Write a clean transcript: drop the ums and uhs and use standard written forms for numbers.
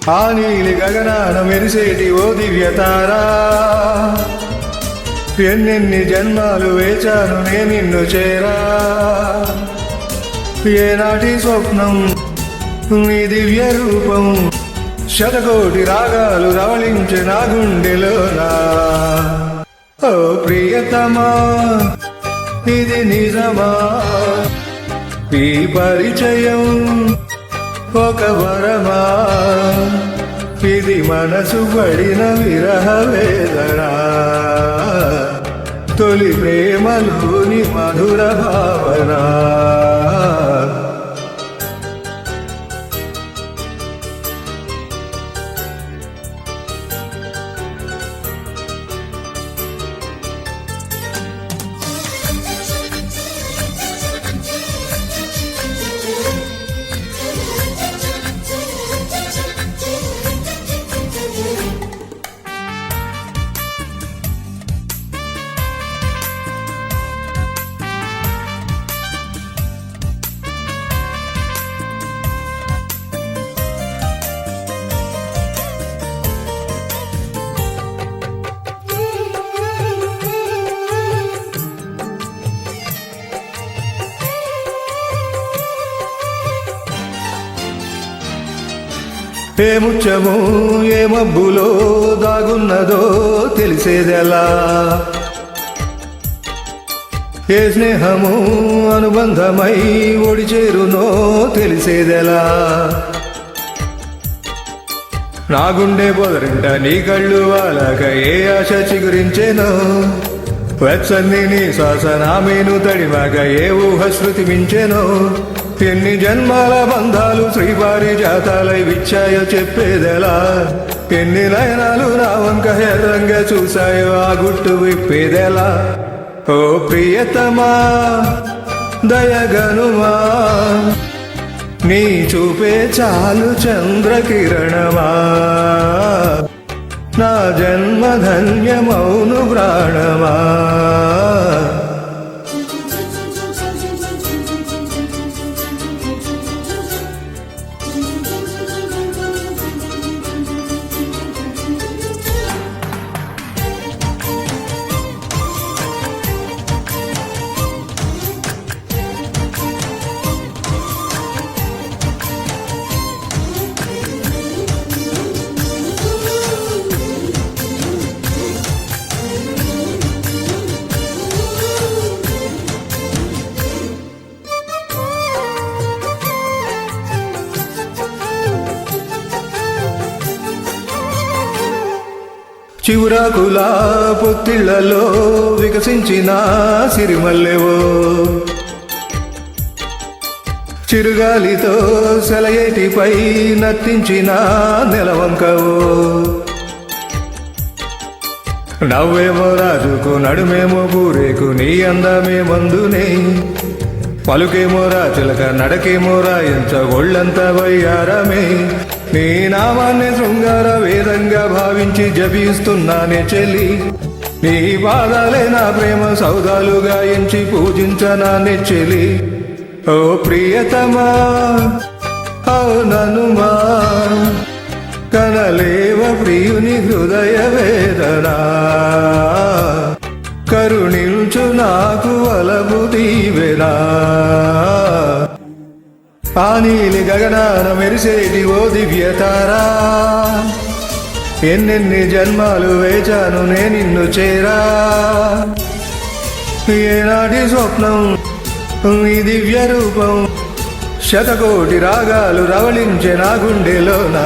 ఆ నీలి గగనాన మెరిసేటి ఓ దివ్యతారా, ఎన్నెన్ని జన్మాలు వేచాను నే నిన్ను చేరా. ఏనాటి స్వప్నం నీ దివ్య రూపం, శతకోటి రాగాలు రవళించే నా గుండెలోనా. ఓ ప్రియతమా ఇది నిజమా, ఈ పరిచయం ఒక వరమా, ఇది మనసు పడిన విరహ వేదన, తొలి ప్రేమలోని మధుర భావన. ఏ ముచ్చము ఏ మబ్బులో దాగున్నదో తెలిసేదెలా, ఏ స్నేహము అనుబంధమై ఒడి చేరునో తెలిసేదెలా. నా గుండె పొదరింట నీ కళ్ళు వాలక ఏ ఆశ చిగురించెనో, వెచ్చని నీ శ్వాస నా మేను తడిమాక ఏ ఊహ శృతి మించెనో. ఎన్ని జన్మాల బంధాలు శ్రీవారి జాతాలై విచ్చాయో చెప్పేదెలా, ఎన్ని నయనాలు నా వంక ఎర్రంగా చూశాయో ఆ గుట్టు విప్పేదెలా. ఓ ప్రియతమా దయగనుమా, నీ చూపే చాలు చంద్రకిరణమా, నా జన్మ ధన్యమౌను ప్రాణమా. చివురాకుల పొత్తిళ్లలో వికసించిన సిరిమల్లెవో, చిరుగాలితో సెలయేటిపై నర్తించిన నెలవంకవో. నవ్వేమో రాజుకు నడుమేమో బూరేకు నీ అందమే మందునే, పలుకేమో రాచులక నడకేమో రాయించ ఒళ్ళంతా వయ్యారమే. నీ నామాన్ని శృంగార వేదంగా భావించి జపిస్తున్నానే చెల్లి, నీ పాదాలే నా ప్రేమ సౌదాలుగా ఎంచి పూజించనానే చెల్లి. ఓ ప్రియతమా అవుననుమా, కనలేవ ప్రియుని హృదయ వేదన, కరుణించు నాకు వలపు దీవెనా. ఆ నీలి గగనాన మెరిసేటి ఓ దివ్యతారా, ఎన్నెన్ని జన్మాలు వేచాను నే నిన్ను చేరా. ఏనాటి స్వప్నం ఈ దివ్య రూపం, శతకోటి రాగాలు రవళించే నా గుండెలోనా.